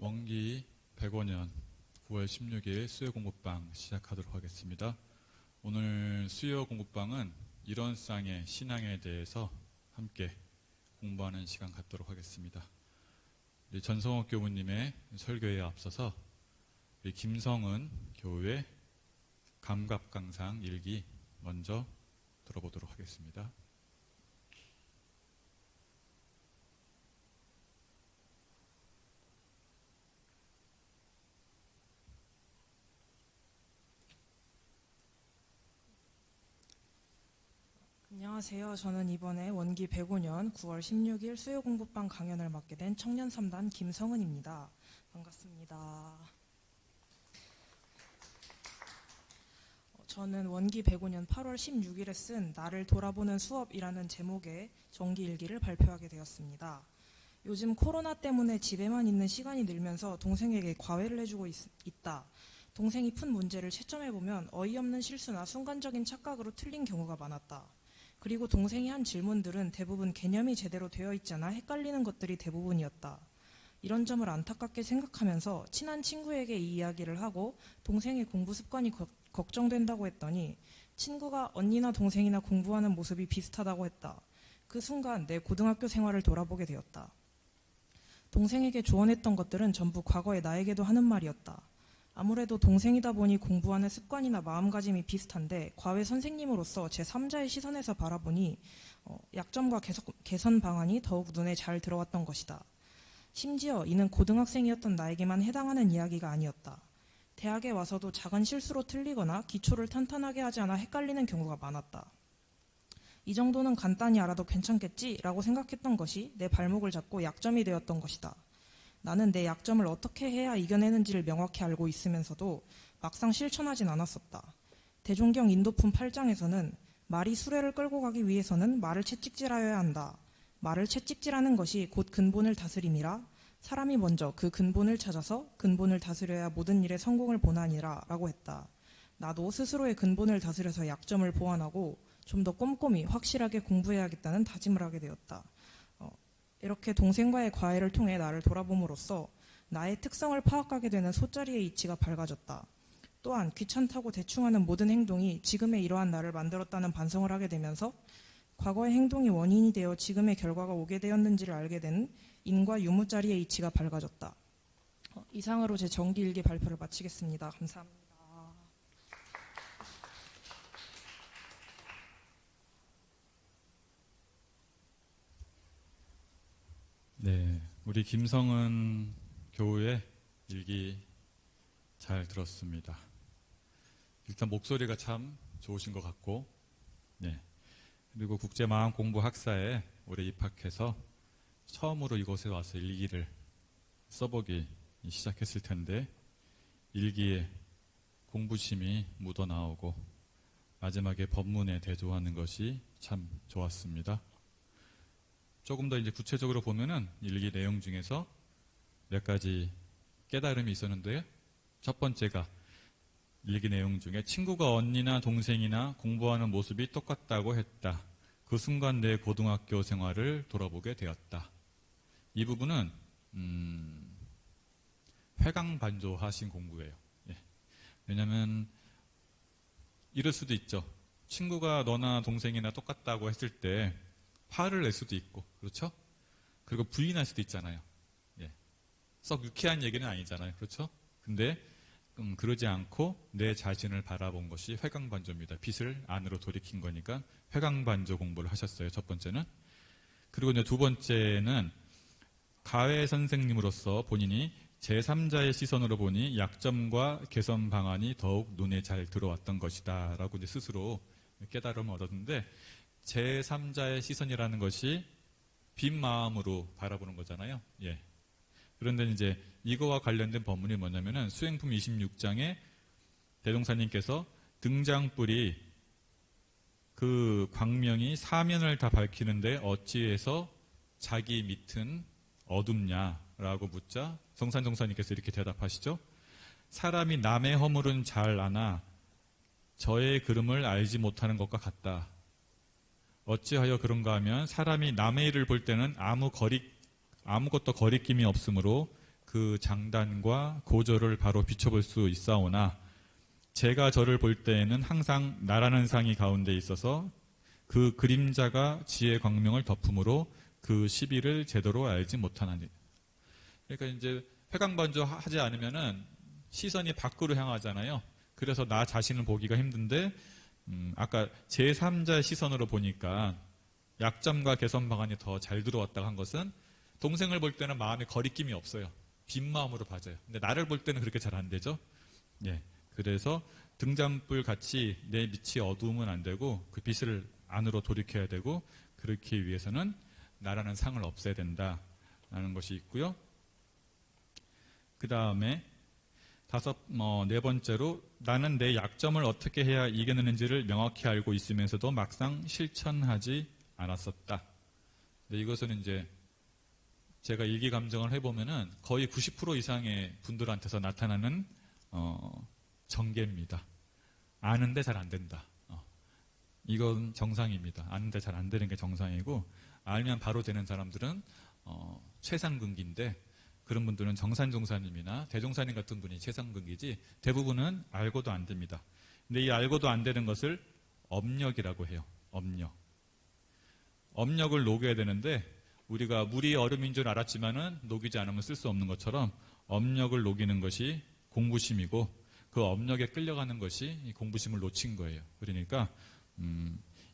원기 105년 9월 16일 수요 공부방 시작하도록 하겠습니다. 오늘 수요 공부방은 이론상의 신앙에 대해서 함께 공부하는 시간 갖도록 하겠습니다. 우리 전성옥 교부님의 설교에 앞서서 우리 김성은 교우의 감갑강상 일기 먼저 들어보도록 하겠습니다. 안녕하세요. 저는 이번에 원기 105년 9월 16일 수요공부방 강연을 맡게 된 청년 3단 김성은입니다. 반갑습니다. 저는 원기 105년 8월 16일에 쓴 나를 돌아보는 수업이라는 제목의 정기일기를 발표하게 되었습니다. 요즘 코로나 때문에 집에만 있는 시간이 늘면서 동생에게 과외를 해주고 있다. 동생이 푼 문제를 채점해보면 어이없는 실수나 순간적인 착각으로 틀린 경우가 많았다. 그리고 동생이 한 질문들은 대부분 개념이 제대로 되어 있잖아 헷갈리는 것들이 대부분이었다. 이런 점을 안타깝게 생각하면서 친한 친구에게 이 이야기를 하고 동생의 공부 습관이 걱정된다고 했더니 친구가 언니나 동생이나 공부하는 모습이 비슷하다고 했다. 그 순간 내 고등학교 생활을 돌아보게 되었다. 동생에게 조언했던 것들은 전부 과거의 나에게도 하는 말이었다. 아무래도 동생이다 보니 공부하는 습관이나 마음가짐이 비슷한데 과외 선생님으로서 제3자의 시선에서 바라보니 약점과 개선 방안이 더욱 눈에 잘 들어왔던 것이다. 심지어 이는 고등학생이었던 나에게만 해당하는 이야기가 아니었다. 대학에 와서도 작은 실수로 틀리거나 기초를 탄탄하게 하지 않아 헷갈리는 경우가 많았다. 이 정도는 간단히 알아도 괜찮겠지라고 생각했던 것이 내 발목을 잡고 약점이 되었던 것이다. 나는 내 약점을 어떻게 해야 이겨내는지를 명확히 알고 있으면서도 막상 실천하진 않았었다. 대종경 인도품 8장에서는 말이 수레를 끌고 가기 위해서는 말을 채찍질하여야 한다. 말을 채찍질하는 것이 곧 근본을 다스림이라 사람이 먼저 그 근본을 찾아서 근본을 다스려야 모든 일에 성공을 보나니라 라고 했다. 나도 스스로의 근본을 다스려서 약점을 보완하고 좀 더 꼼꼼히 확실하게 공부해야겠다는 다짐을 하게 되었다. 이렇게 동생과의 과외를 통해 나를 돌아봄으로써 나의 특성을 파악하게 되는 소자리의 이치가 밝아졌다. 또한 귀찮다고 대충하는 모든 행동이 지금의 이러한 나를 만들었다는 반성을 하게 되면서 과거의 행동이 원인이 되어 지금의 결과가 오게 되었는지를 알게 되는 인과 유무자리의 이치가 밝아졌다. 이상으로 제 정기일기 발표를 마치겠습니다. 감사합니다. 네, 우리 김성은 교우의 일기 잘 들었습니다. 일단 목소리가 참 좋으신 것 같고, 네. 그리고 국제마음공부학사에 올해 입학해서 처음으로 이곳에 와서 일기를 써보기 시작했을 텐데 일기에 공부심이 묻어나오고 마지막에 법문에 대조하는 것이 참 좋았습니다. 조금 더 이제 구체적으로 보면은 일기 내용 중에서 몇 가지 깨달음이 있었는데요. 첫 번째가 일기 내용 중에 친구가 언니나 동생이나 공부하는 모습이 똑같다고 했다. 그 순간 내 고등학교 생활을 돌아보게 되었다. 이 부분은 회광반조하신 공부예요. 예. 왜냐하면 이럴 수도 있죠. 친구가 너나 동생이나 똑같다고 했을 때 화를 낼 수도 있고, 그렇죠? 그리고 부인할 수도 있잖아요. 예. 썩 유쾌한 얘기는 아니잖아요. 그렇죠? 근데 그러지 않고 내 자신을 바라본 것이 회광반조입니다. 빛을 안으로 돌이킨 거니까 회광반조 공부를 하셨어요. 첫 번째는. 그리고 이제 두 번째는 가외 선생님으로서 본인이 제3자의 시선으로 보니 약점과 개선 방안이 더욱 눈에 잘 들어왔던 것이다 라고 이제 스스로 깨달음을 얻었는데, 제3자의 시선이라는 것이 빈 마음으로 바라보는 거잖아요. 예. 그런데 이제 이거와 관련된 법문이 뭐냐면은 수행품 26장에 대종사님께서 등장불이 그 광명이 사면을 다 밝히는데 어찌해서 자기 밑은 어둡냐라고 묻자 성산종사님께서 이렇게 대답하시죠. 사람이 남의 허물은 잘 아나 저의 그름을 알지 못하는 것과 같다. 어찌하여 그런가 하면 사람이 남의 일을 볼 때는 아무것도 거리낌이 없으므로 그 장단과 고조를 바로 비춰볼 수 있사오나 제가 저를 볼 때에는 항상 나라는 상이 가운데 있어서 그 그림자가 지의 광명을 덮음으로 그 시비를 제대로 알지 못하나니. 그러니까 이제 회광반조 하지 않으면은 시선이 밖으로 향하잖아요. 그래서 나 자신을 보기가 힘든데 아까 제3자의 시선으로 보니까 약점과 개선 방안이 더 잘 들어왔다고 한 것은 동생을 볼 때는 마음에 거리낌이 없어요. 빈 마음으로 봐져요. 근데 나를 볼 때는 그렇게 잘 안 되죠. 예. 그래서 등잔불 같이 내 밑이 어두우면 안 되고 그 빛을 안으로 돌이켜야 되고 그렇기 위해서는 나라는 상을 없애야 된다라는 것이 있고요. 그 다음에 네 번째로 나는 내 약점을 어떻게 해야 이겨내는지를 명확히 알고 있으면서도 막상 실천하지 않았었다. 근데 이것은 이제 제가 일기 감정을 해보면은 거의 90% 이상의 분들한테서 나타나는 전개입니다. 아는데 잘 안 된다. 이건 정상입니다. 아는데 잘 안 되는 게 정상이고 알면 바로 되는 사람들은 최상근기인데 그런 분들은 정산종사님이나 대종사님 같은 분이 최상근기지 대부분은 알고도 안 됩니다. 근데 이 알고도 안 되는 것을 업력이라고 해요. 업력. 업력을 녹여야 되는데 우리가 물이 얼음인 줄 알았지만은 녹이지 않으면 쓸 수 없는 것처럼 업력을 녹이는 것이 공부심이고 그 업력에 끌려가는 것이 이 공부심을 놓친 거예요. 그러니까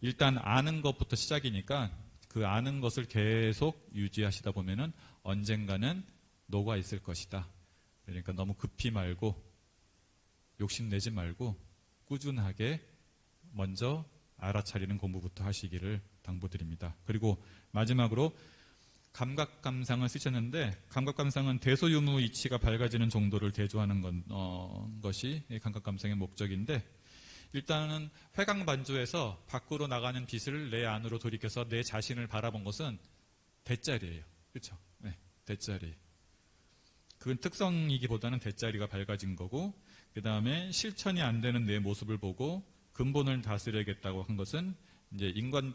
일단 아는 것부터 시작이니까 그 아는 것을 계속 유지하시다 보면은 언젠가는 녹아 있을 것이다. 그러니까 너무 급히 말고 욕심내지 말고 꾸준하게 먼저 알아차리는 공부부터 하시기를 당부드립니다. 그리고 마지막으로 감각감상을 쓰셨는데 감각감상은 대소유무 이치가 밝아지는 정도를 대조하는 것이 감각감상의 목적인데 일단은 회광반조에서 밖으로 나가는 빛을 내 안으로 돌이켜서 내 자신을 바라본 것은 대짜리예요. 그렇죠? 네, 대짜리. 그건 특성이기보다는 대짜리가 밝아진 거고 그 다음에 실천이 안 되는 내 모습을 보고 근본을 다스려야겠다고 한 것은 이제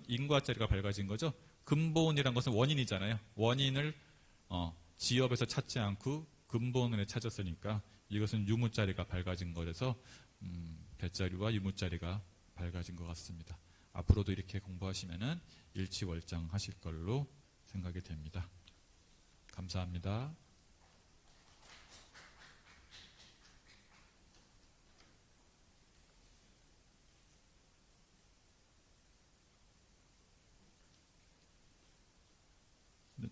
인과짜리가 밝아진 거죠. 근본이란 것은 원인이잖아요. 원인을 지엽에서 찾지 않고 근본을 찾았으니까 이것은 유무짜리가 밝아진 거라서 대짜리와 유무짜리가 밝아진 것 같습니다. 앞으로도 이렇게 공부하시면은 일치월장 하실 걸로 생각이 됩니다. 감사합니다.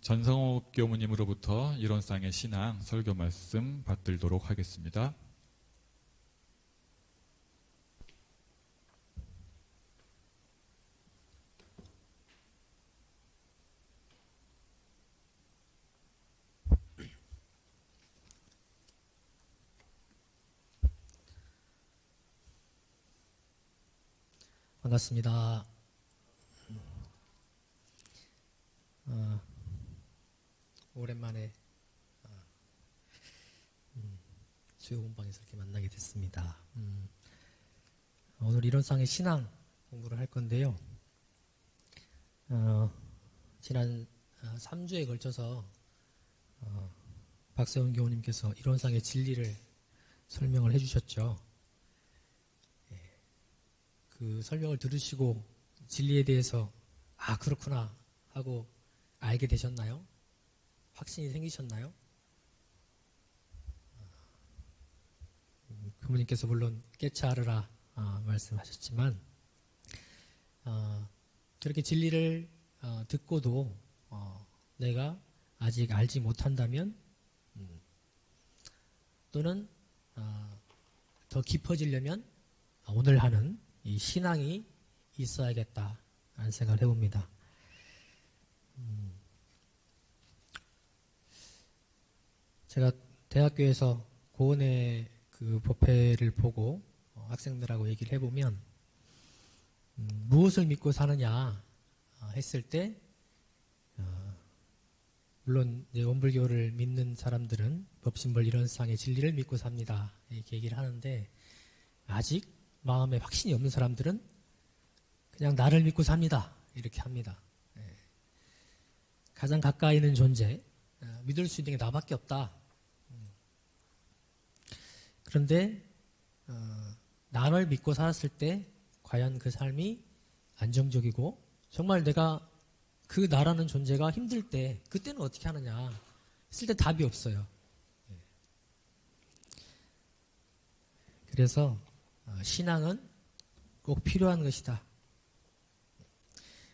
전성옥 교무님으로부터 이론상의 신앙 설교 말씀 받들도록 하겠습니다. 반갑습니다. 오랜만에 수요 공방에서 이렇게 만나게 됐습니다. 오늘 이론상의 신앙 공부를 할 건데요. 지난 3주에 걸쳐서 박세훈 교우님께서 이론상의 진리를 설명을 해주셨죠. 그 설명을 들으시고 진리에 대해서 그렇구나 하고 알게 되셨나요? 확신이 생기셨나요? 부모님께서 물론 깨치하르라 말씀하셨지만 그렇게 진리를 듣고도 내가 아직 알지 못한다면 또는 더 깊어지려면 오늘 하는 이 신앙이 있어야겠다라는 생각을 해봅니다. 제가 대학교에서 고은의 그 법회를 보고 학생들하고 얘기를 해보면 무엇을 믿고 사느냐 했을 때 물론 이제 원불교를 믿는 사람들은 법신벌 이론상의 진리를 믿고 삽니다 이렇게 얘기를 하는데 아직 마음에 확신이 없는 사람들은 그냥 나를 믿고 삽니다 이렇게 합니다. 가장 가까이 있는 존재 믿을 수 있는 게 나밖에 없다 그런데 나를 믿고 살았을 때 과연 그 삶이 안정적이고 정말 내가 그 나라는 존재가 힘들 때 그때는 어떻게 하느냐 했을 때 답이 없어요. 그래서 신앙은 꼭 필요한 것이다.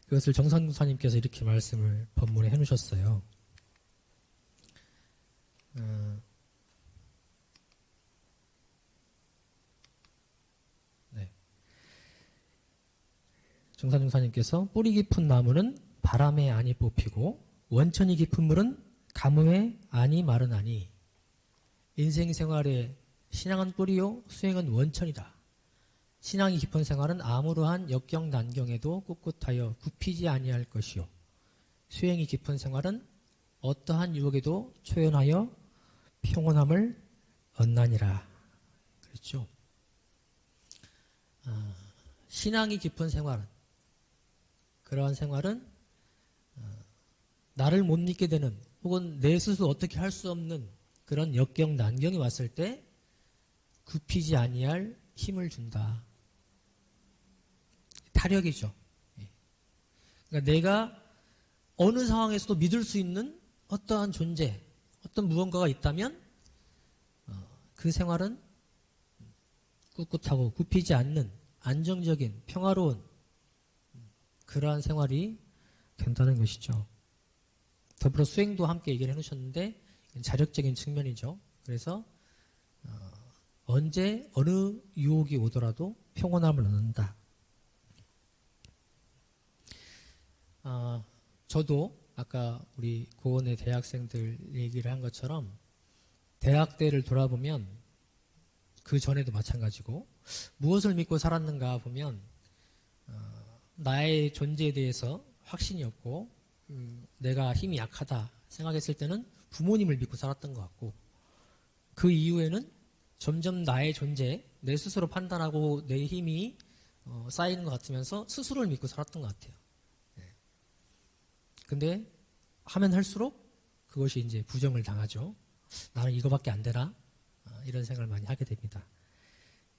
그것을 정선무사님께서 이렇게 말씀을 본문에 해놓으셨어요. 네. 정산중사님께서 뿌리 깊은 나무는 바람에 안이 뽑히고 원천이 깊은 물은 가뭄에 안이 마르나니 인생 생활에 신앙은 뿌리요 수행은 원천이다. 신앙이 깊은 생활은 아무러한 역경 난경에도 꿋꿋하여 굽히지 아니할 것이요 수행이 깊은 생활은 어떠한 유혹에도 초연하여 평온함을 얻나니라. 그렇죠? 신앙이 깊은 생활은 그러한 생활은 나를 못 믿게 되는 혹은 내 스스로 어떻게 할 수 없는 그런 역경 난경이 왔을 때 굽히지 아니할 힘을 준다. 타력이죠. 그러니까 내가 어느 상황에서도 믿을 수 있는 어떠한 존재, 어떤 무언가가 있다면 그 생활은 꿋꿋하고 굽히지 않는 안정적인 평화로운 그러한 생활이 된다는 것이죠. 더불어 수행도 함께 얘기를 해놓으셨는데 자력적인 측면이죠. 그래서 언제 어느 유혹이 오더라도 평온함을 얻는다. 저도 아까 우리 고원의 대학생들 얘기를 한 것처럼 대학 때를 돌아보면 그 전에도 마찬가지고 무엇을 믿고 살았는가 보면 나의 존재에 대해서 확신이 없고 내가 힘이 약하다 생각했을 때는 부모님을 믿고 살았던 것 같고 그 이후에는 점점 나의 존재, 내 스스로 판단하고 내 힘이 쌓이는 것 같으면서 스스로를 믿고 살았던 것 같아요. 근데 하면 할수록 그것이 이제 부정을 당하죠. 나는 이거밖에 안 되나? 이런 생각을 많이 하게 됩니다.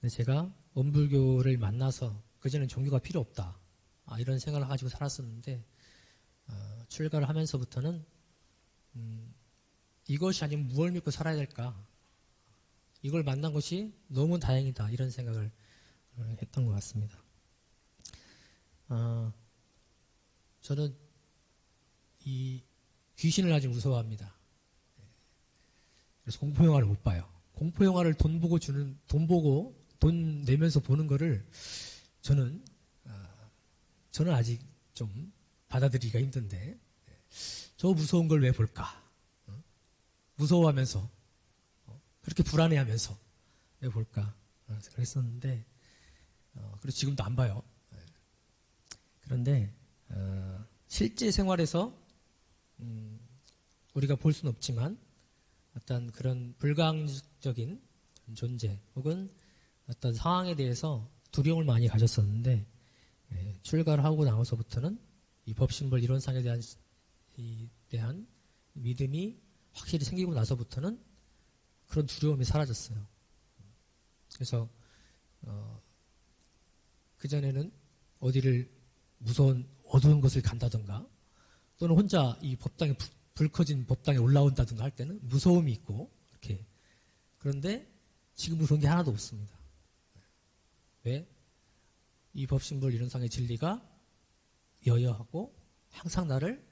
근데 제가 원불교를 만나서 그전엔 종교가 필요 없다. 이런 생각을 가지고 살았었는데 출가를 하면서부터는 이것이 아니면 무엇을 믿고 살아야 될까? 이걸 만난 것이 너무 다행이다. 이런 생각을 했던 것 같습니다. 저는 이 귀신을 아주 무서워합니다. 그래서 공포영화를 못 봐요. 공포영화를 돈 내면서 보는 거를 저는 아직 좀 받아들이기가 힘든데 저 무서운 걸 왜 볼까? 무서워하면서 그렇게 불안해하면서 왜 볼까? 그랬었는데 그리고 지금도 안 봐요. 그런데 실제 생활에서 우리가 볼 수는 없지만 어떤 그런 불가항적인 존재 혹은 어떤 상황에 대해서 두려움을 많이 가졌었는데 출가를 하고 나서부터는 이 법신벌 이론상에 대한 믿음이 확실히 생기고 나서부터는 그런 두려움이 사라졌어요. 그래서 그전에는 어디를 무서운 어두운 곳을 간다던가 또는 혼자 이 법당에 불 커진 법당에 올라온다든가 할 때는 무서움이 있고 이렇게 그런데 지금 무서운 게 하나도 없습니다. 왜? 이 법신불 이론상의 진리가 여여하고 항상 나를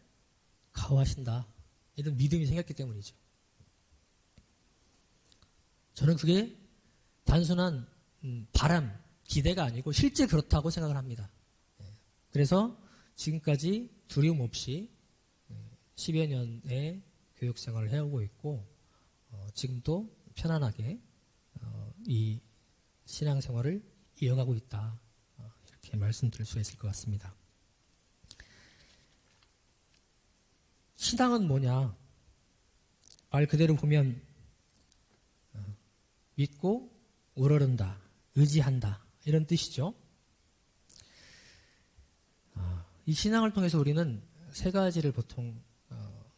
가호하신다. 이런 믿음이 생겼기 때문이죠. 저는 그게 단순한 바람, 기대가 아니고 실제 그렇다고 생각을 합니다. 그래서 지금까지 두려움 없이 10여 년의 교육생활을 해오고 있고 지금도 편안하게 이 신앙생활을 이어가고 있다. 이렇게 말씀드릴 수 있을 것 같습니다. 신앙은 뭐냐? 말 그대로 보면 믿고 우러른다, 의지한다 이런 뜻이죠. 이 신앙을 통해서 우리는 세 가지를 보통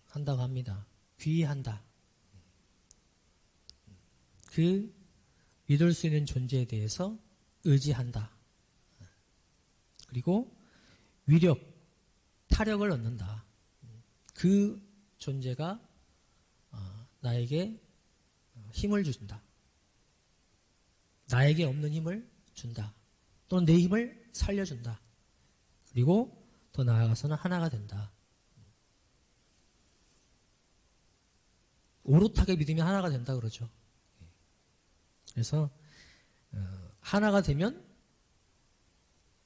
한다고 합니다. 귀의한다. 그 믿을 수 있는 존재에 대해서 의지한다. 그리고 위력, 타력을 얻는다. 그 존재가 나에게 힘을 준다. 나에게 없는 힘을 준다. 또는 내 힘을 살려준다. 그리고 더 나아가서는 하나가 된다. 오롯하게 믿으면 하나가 된다 그러죠. 그래서 하나가 되면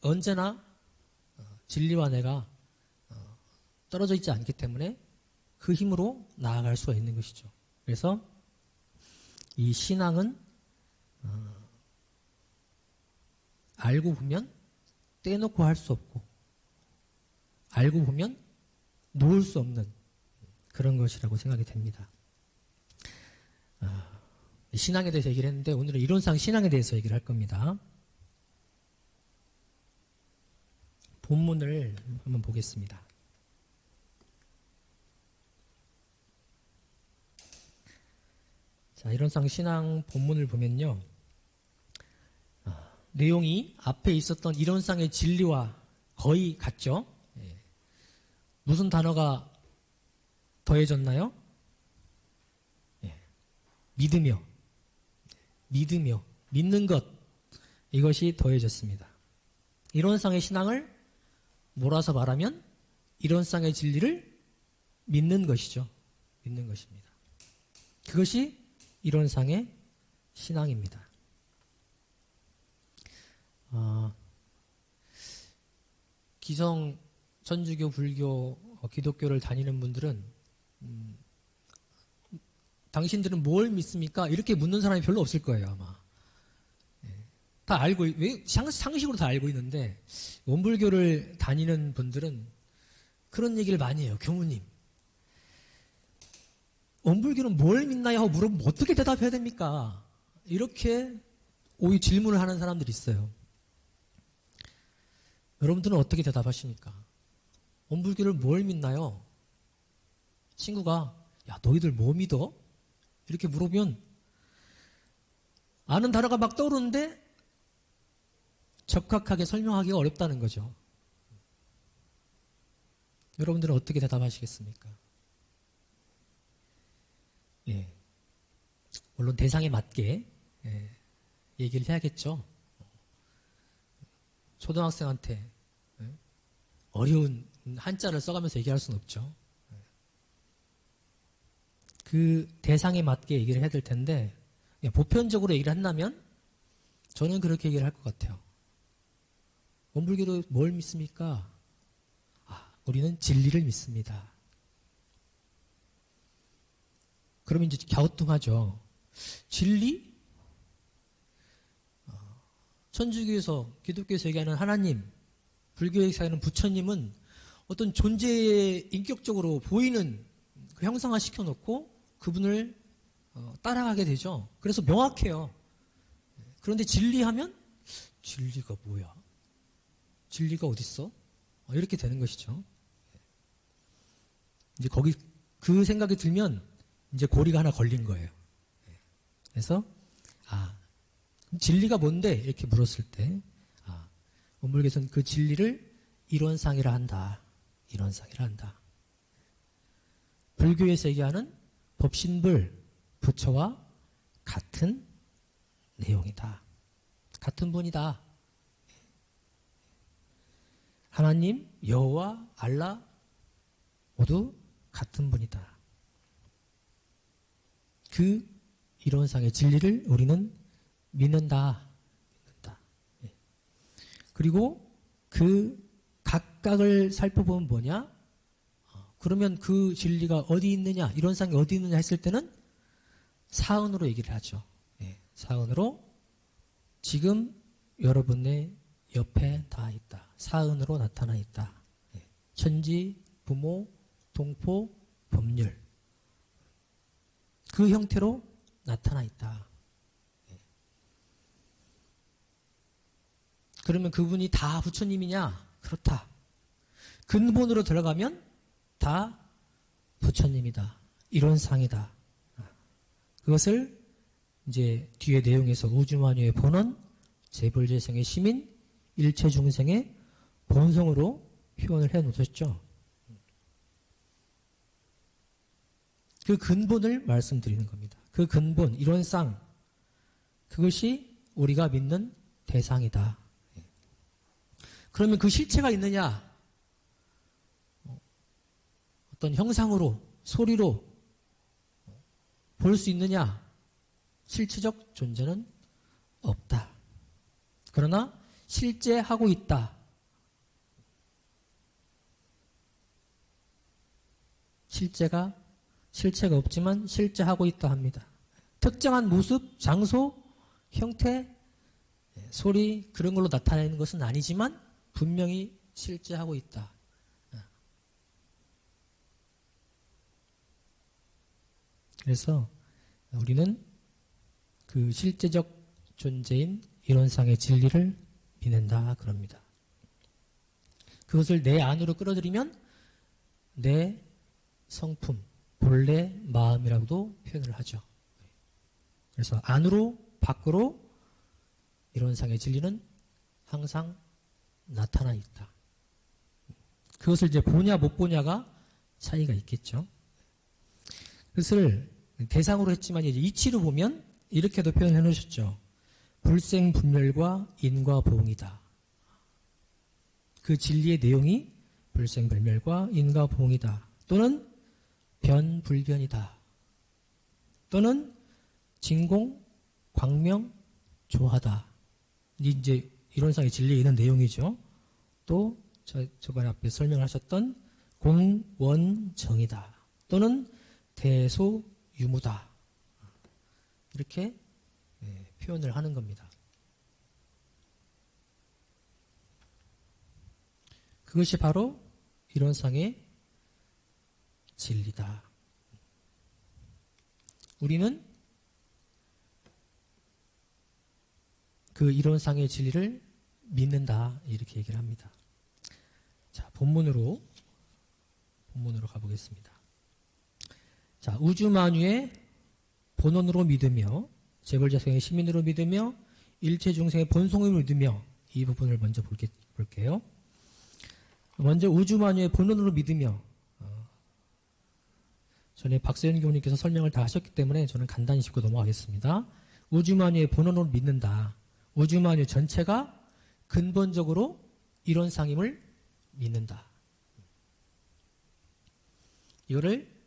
언제나 진리와 내가 떨어져 있지 않기 때문에 그 힘으로 나아갈 수가 있는 것이죠. 그래서 이 신앙은 알고 보면 떼놓고 할 수 없고 알고 보면 놓을 수 없는 그런 것이라고 생각이 됩니다. 신앙에 대해서 얘기를 했는데 오늘은 이론상 신앙에 대해서 얘기를 할 겁니다. 본문을 한번 보겠습니다. 자, 이론상 신앙 본문을 보면요. 내용이 앞에 있었던 이론상의 진리와 거의 같죠. 무슨 단어가 더해졌나요? 믿으며, 믿는 것, 이것이 더해졌습니다. 이론상의 신앙을 몰아서 말하면 이론상의 진리를 믿는 것이죠. 믿는 것입니다. 그것이 이론상의 신앙입니다. 기성, 천주교, 불교, 기독교를 다니는 분들은 당신들은 뭘 믿습니까? 이렇게 묻는 사람이 별로 없을 거예요, 아마. 다 알고, 상식으로 다 알고 있는데, 원불교를 다니는 분들은 그런 얘기를 많이 해요. 교무님. 원불교는 뭘 믿나요? 하고 물어보면 어떻게 대답해야 됩니까? 이렇게 오히 질문을 하는 사람들이 있어요. 여러분들은 어떻게 대답하십니까? 원불교를 뭘 믿나요? 친구가, 야, 너희들 뭐 믿어? 이렇게 물어보면 아는 단어가 막 떠오르는데 적확하게 설명하기가 어렵다는 거죠. 여러분들은 어떻게 대답하시겠습니까? 예. 물론 대상에 맞게 얘기를 해야겠죠. 초등학생한테 어려운 한자를 써가면서 얘기할 수는 없죠. 그 대상에 맞게 얘기를 해야 될 텐데 보편적으로 얘기를 한다면 저는 그렇게 얘기를 할 것 같아요. 원불교도 뭘 믿습니까? 우리는 진리를 믿습니다. 그러면 이제 갸우뚱하죠. 진리? 천주교에서 기독교에서 얘기하는 하나님, 불교에서 얘기하는 부처님은 어떤 존재에 인격적으로 보이는 그 형상화 시켜놓고 그분을 따라가게 되죠. 그래서 명확해요. 그런데 진리하면 진리가 뭐야? 진리가 어딨어? 이렇게 되는 것이죠. 이제 거기 그 생각이 들면 이제 고리가 하나 걸린 거예요. 그래서 그럼 진리가 뭔데? 이렇게 물었을 때 원불교에서는 그 진리를 이론상이라 한다. 이론상이라 한다. 불교에서 얘기하는 법신불, 부처와 같은 내용이다. 같은 분이다. 하나님, 여호와, 알라 모두 같은 분이다. 그 이론상의 진리를 우리는 믿는다. 그리고 그 각각을 살펴보면 뭐냐? 그러면 그 진리가 어디 있느냐? 이론상이 어디 있느냐 했을 때는 사은으로 얘기를 하죠. 사은으로 지금 여러분의 옆에 다 있다. 사은으로 나타나 있다. 천지, 부모, 동포, 법률. 그 형태로 나타나 있다. 그러면 그분이 다 부처님이냐? 그렇다. 근본으로 들어가면 다 부처님이다. 이론상이다. 그것을 이제 뒤에 내용에서 우주만유의 본원, 재불재성의 시민, 일체 중생의 본성으로 표현을 해 놓으셨죠. 그 근본을 말씀드리는 겁니다. 그 근본, 이론상 그것이 우리가 믿는 대상이다. 그러면 그 실체가 있느냐? 어떤 형상으로, 소리로 볼 수 있느냐? 실체적 존재는 없다. 그러나 실제 하고 있다. 실체가 없지만 실제 하고 있다 합니다. 특정한 모습, 장소, 형태, 소리 그런 걸로 나타내는 것은 아니지만 분명히 실제 하고 있다. 그래서 우리는 그 실제적 존재인 이론상의 진리를 믿는다 그럽니다. 그것을 내 안으로 끌어들이면 내 성품, 본래 마음이라고도 표현을 하죠. 그래서 안으로 밖으로 이론상의 진리는 항상 나타나 있다. 그것을 이제 보냐 못 보냐가 차이가 있겠죠. 그것을 대상으로 했지만 이제 이치로 보면 이렇게도 표현해 놓으셨죠. 불생불멸과 인과보응이다. 그 진리의 내용이 불생불멸과 인과보응이다. 또는 변불변이다. 또는 진공, 광명, 조하다. 이제 이론상의 진리에 있는 내용이죠. 또 저번에 앞에 설명하셨던 공원정이다. 또는 대소유무다. 이렇게 표현을 하는 겁니다. 그것이 바로 이론상의 진리다. 우리는 그 이론상의 진리를 믿는다. 이렇게 얘기를 합니다. 자, 본문으로 가보겠습니다. 자, 우주만유의 본원으로 믿으며 재벌자성의 시민으로 믿으며 일체 중생의 본성으로 믿으며 이 부분을 먼저 볼게요. 먼저 우주만유의 본원으로 믿으며 전에 박세현 교우님께서 설명을 다 하셨기 때문에 저는 간단히 짚고 넘어가겠습니다. 우주만유의 본원으로 믿는다. 우주만유 전체가 근본적으로 이론상임을 믿는다. 이거를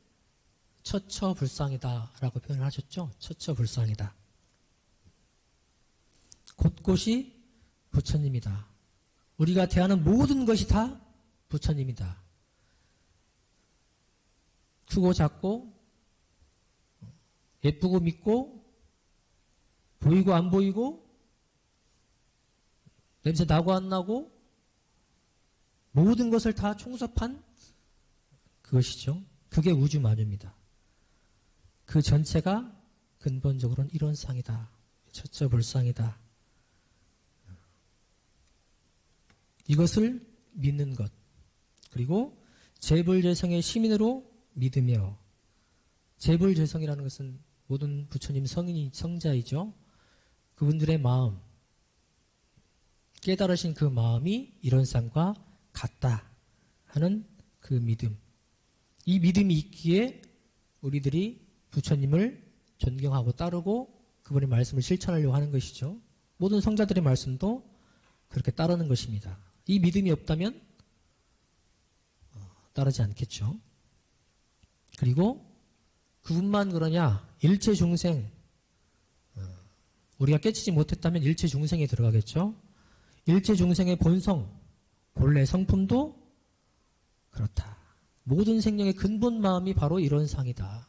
처처불상이다라고 표현을 하셨죠. 처처불상이다. 곳곳이 부처님이다. 우리가 대하는 모든 것이 다 부처님이다. 크고 작고 예쁘고 밉고 보이고 안 보이고 냄새 나고 안 나고 모든 것을 다 총섭한 그것이죠. 그게 우주만유입니다. 그 전체가 근본적으로는 이론상이다. 처처불상이다. 이것을 믿는 것. 그리고 재불재성의 시민으로 믿으며 재불재성이라는 것은 모든 부처님 성자이죠. 그분들의 마음, 깨달으신 그 마음이 이론상과 같다 하는 그 믿음. 이 믿음이 있기에 우리들이 부처님을 존경하고 따르고 그분의 말씀을 실천하려고 하는 것이죠. 모든 성자들의 말씀도 그렇게 따르는 것입니다. 이 믿음이 없다면 따르지 않겠죠. 그리고 그분만 그러냐? 일체 중생. 우리가 깨치지 못했다면 일체 중생에 들어가겠죠. 일체 중생의 본성, 본래 성품도 그렇다. 모든 생명의 근본 마음이 바로 이런 상이다.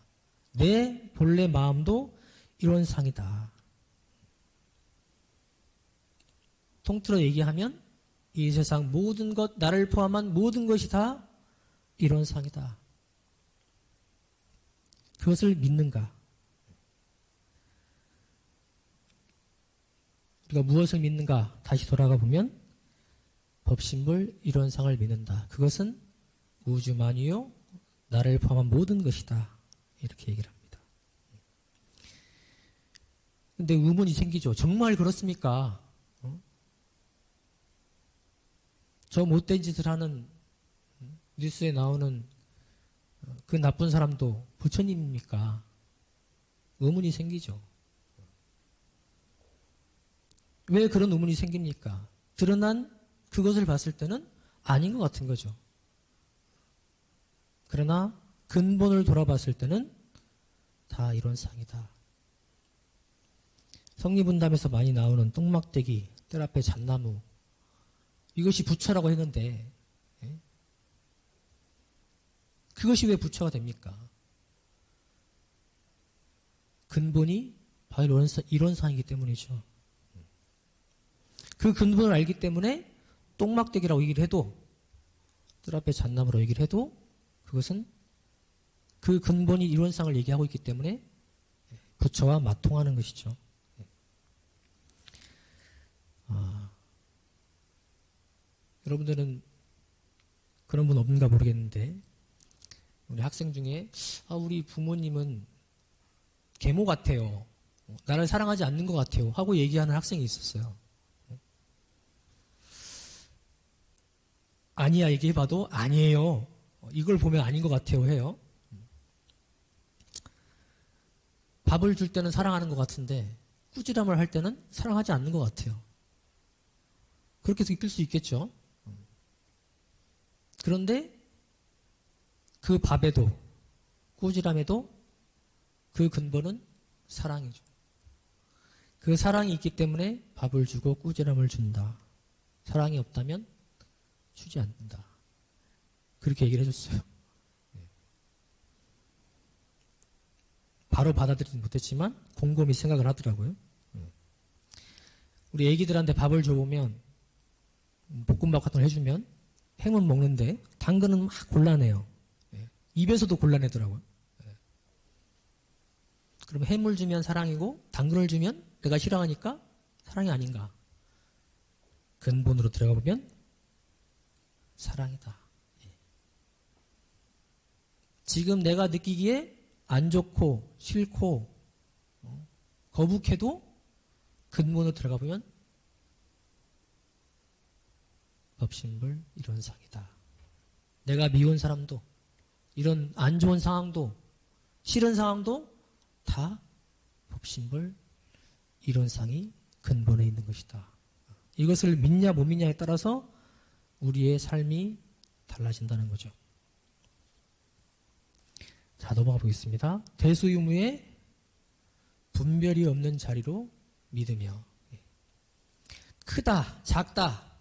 내 본래 마음도 이런 상이다. 통틀어 얘기하면 이 세상 모든 것, 나를 포함한 모든 것이 다 이런 상이다. 그것을 믿는가? 우리가 무엇을 믿는가? 다시 돌아가 보면 법신불 이론상을 믿는다. 그것은 우주만유요, 나를 포함한 모든 것이다. 이렇게 얘기를 합니다. 근데 의문이 생기죠. 정말 그렇습니까? 저 못된 짓을 하는 뉴스에 나오는 그 나쁜 사람도 부처님입니까? 의문이 생기죠. 왜 그런 의문이 생깁니까? 드러난 그것을 봤을 때는 아닌 것 같은 거죠. 그러나 근본을 돌아봤을 때는 다 이론상이다. 성리분담에서 많이 나오는 똥막대기, 뜰 앞에 잣나무, 이것이 부처라고 했는데 그것이 왜 부처가 됩니까? 근본이 바로 이론상이기 때문이죠. 그 근본을 알기 때문에 똥막대기라고 얘기를 해도, 뜰 앞에 잣나무라고 얘기를 해도 그것은 그 근본이 이론상을 얘기하고 있기 때문에 부처와 맞통하는 것이죠. 여러분들은 그런 분 없는가 모르겠는데, 우리 학생 중에 우리 부모님은 계모 같아요, 나를 사랑하지 않는 것 같아요 하고 얘기하는 학생이 있었어요. 아니야 얘기해봐도 아니에요, 이걸 보면 아닌 것 같아요 해요. 밥을 줄 때는 사랑하는 것 같은데 꾸지람을 할 때는 사랑하지 않는 것 같아요. 그렇게 해서 이끌 수 있겠죠. 그런데 그 밥에도 꾸지람에도 그 근본은 사랑이죠. 그 사랑이 있기 때문에 밥을 주고 꾸지람을 준다. 사랑이 없다면 주지 않는다. 그렇게 얘기를 해줬어요. 바로 받아들이지 못했지만 곰곰이 생각을 하더라고요. 우리 애기들한테 밥을 줘보면, 볶음밥 같은 걸 해주면 햄은 먹는데 당근은 막 골라내요. 입에서도 골라내더라고요. 그럼 햄을 주면 사랑이고 당근을 주면 내가 싫어하니까 사랑이 아닌가? 근본으로 들어가 보면 사랑이다. 지금 내가 느끼기에 안 좋고 싫고 거북해도 근본으로 들어가 보면 법신불 이론상이다. 내가 미운 사람도, 이런 안 좋은 상황도, 싫은 상황도 다 법신불 이론상이 근본에 있는 것이다. 이것을 믿냐 못 믿냐에 따라서 우리의 삶이 달라진다는 거죠. 자, 넘어가 보겠습니다. 대수유무의 분별이 없는 자리로 믿으며, 크다, 작다,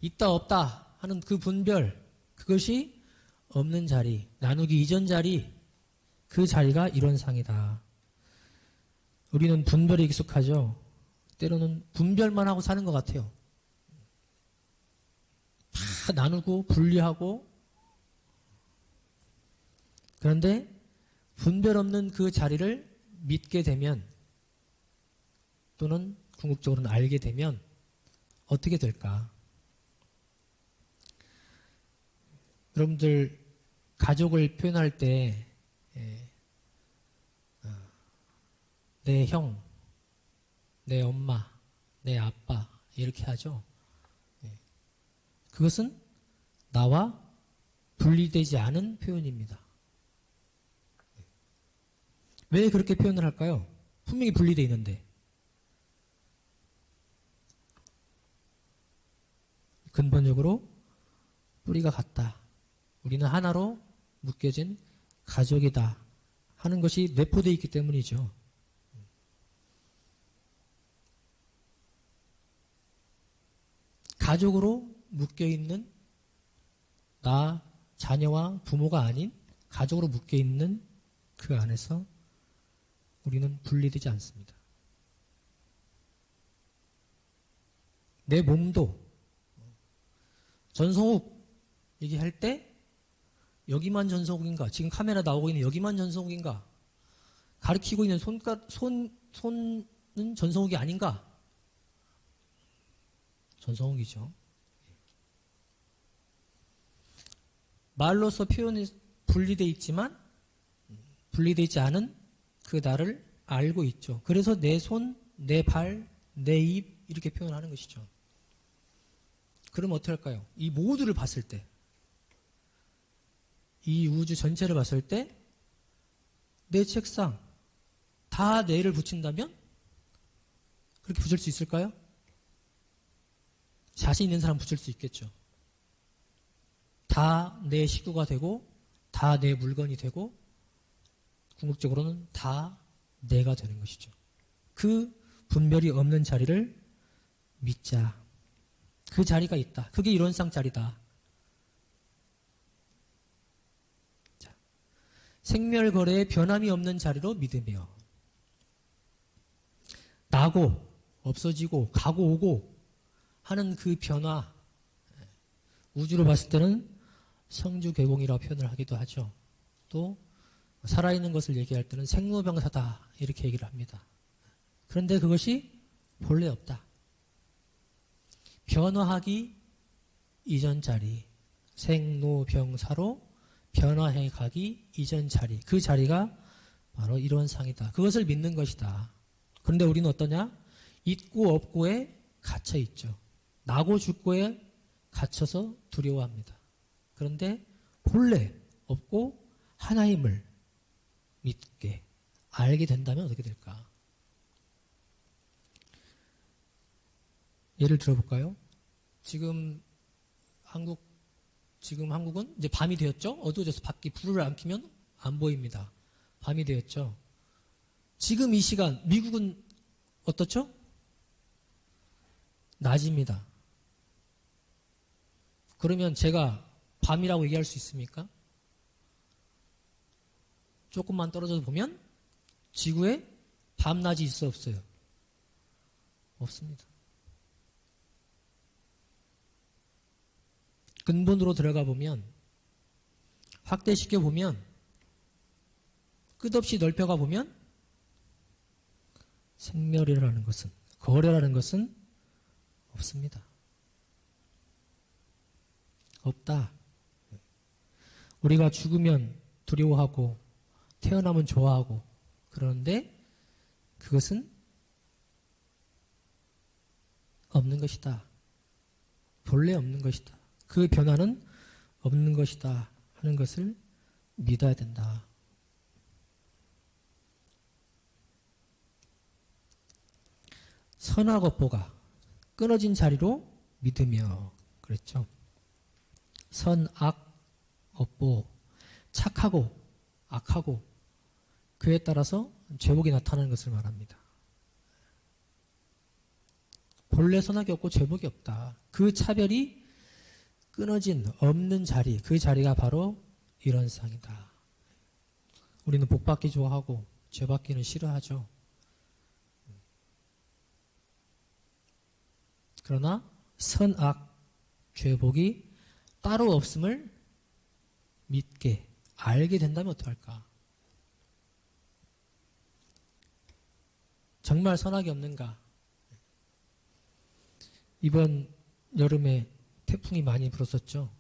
있다, 없다 하는 그 분별, 그것이 없는 자리, 나누기 이전 자리, 그 자리가 이론상이다. 우리는 분별에 익숙하죠. 때로는 분별만 하고 사는 것 같아요. 다 나누고 분리하고. 그런데 분별 없는 그 자리를 믿게 되면, 또는 궁극적으로는 알게 되면 어떻게 될까? 여러분들 가족을 표현할 때 내 형, 내 엄마, 내 아빠 이렇게 하죠. 그것은 나와 분리되지 않은 표현입니다. 왜 그렇게 표현을 할까요? 분명히 분리되어 있는데. 근본적으로 뿌리가 같다. 우리는 하나로 묶여진 가족이다 하는 것이 내포되어 있기 때문이죠. 가족으로 묶여있는 나, 자녀와 부모가 아닌 가족으로 묶여있는 그 안에서 우리는 분리되지 않습니다. 내 몸도 전성욱 얘기할 때 여기만 전성욱인가? 지금 카메라 나오고 있는 여기만 전성욱인가? 가리키고 있는 손은 전성욱이 아닌가? 전성욱이죠. 말로서 표현이 분리되어 있지만 분리되지 않은 그 나를 알고 있죠. 그래서 내 손, 내 발, 내 입 이렇게 표현하는 것이죠. 그럼 어떻게 할까요? 이 모두를 봤을 때, 이 우주 전체를 봤을 때 내 책상 다 내를 붙인다면 그렇게 붙일 수 있을까요? 자신 있는 사람 붙일 수 있겠죠. 다 내 식구가 되고 다 내 물건이 되고 궁극적으로는 다 내가 되는 것이죠. 그 분별이 없는 자리를 믿자. 그 자리가 있다. 그게 이론상 자리다. 자, 생멸거래의 변함이 없는 자리로 믿으며 나고 없어지고 가고 오고 하는 그 변화, 우주로 봤을 때는 성주개공이라고 표현을 하기도 하죠. 또 살아있는 것을 얘기할 때는 생로병사다 이렇게 얘기를 합니다. 그런데 그것이 본래 없다. 변화하기 이전 자리, 생로병사로 변화해 가기 이전 자리, 그 자리가 바로 이론상이다. 그것을 믿는 것이다. 그런데 우리는 어떠냐? 있고 없고에 갇혀 있죠. 나고 죽고에 갇혀서 두려워합니다. 그런데 본래 없고 하나임을 믿게 알게 된다면 어떻게 될까? 예를 들어볼까요? 지금 한국은 이제 밤이 되었죠? 어두워져서 밖에 불을 안 켜면 안 보입니다. 밤이 되었죠? 지금 이 시간 미국은 어떻죠? 낮입니다. 그러면 제가 밤이라고 얘기할 수 있습니까? 조금만 떨어져서 보면 지구에 밤낮이 있어 없어요? 없습니다. 근본으로 들어가 보면 확대시켜 보면 끝없이 넓혀가 보면 생멸이라는 것은 거래라는 것은 없습니다. 없다. 우리가 죽으면 두려워하고 태어나면 좋아하고 그러는데 그것은 없는 것이다. 본래 없는 것이다. 그 변화는 없는 것이다 하는 것을 믿어야 된다. 선악업보가 끊어진 자리로 믿으며 그랬죠. 선악업보, 착하고 악하고 그에 따라서 죄복이 나타나는 것을 말합니다. 본래 선악이 없고 죄복이 없다. 그 차별이 끊어진 없는 자리, 그 자리가 바로 이런상이다. 우리는 복받기 좋아하고 죄받기는 싫어하죠. 그러나 선악, 죄복이 따로 없음을 믿게, 알게 된다면 어떡할까? 정말 선악이 없는가? 이번 여름에 태풍이 많이 불었었죠.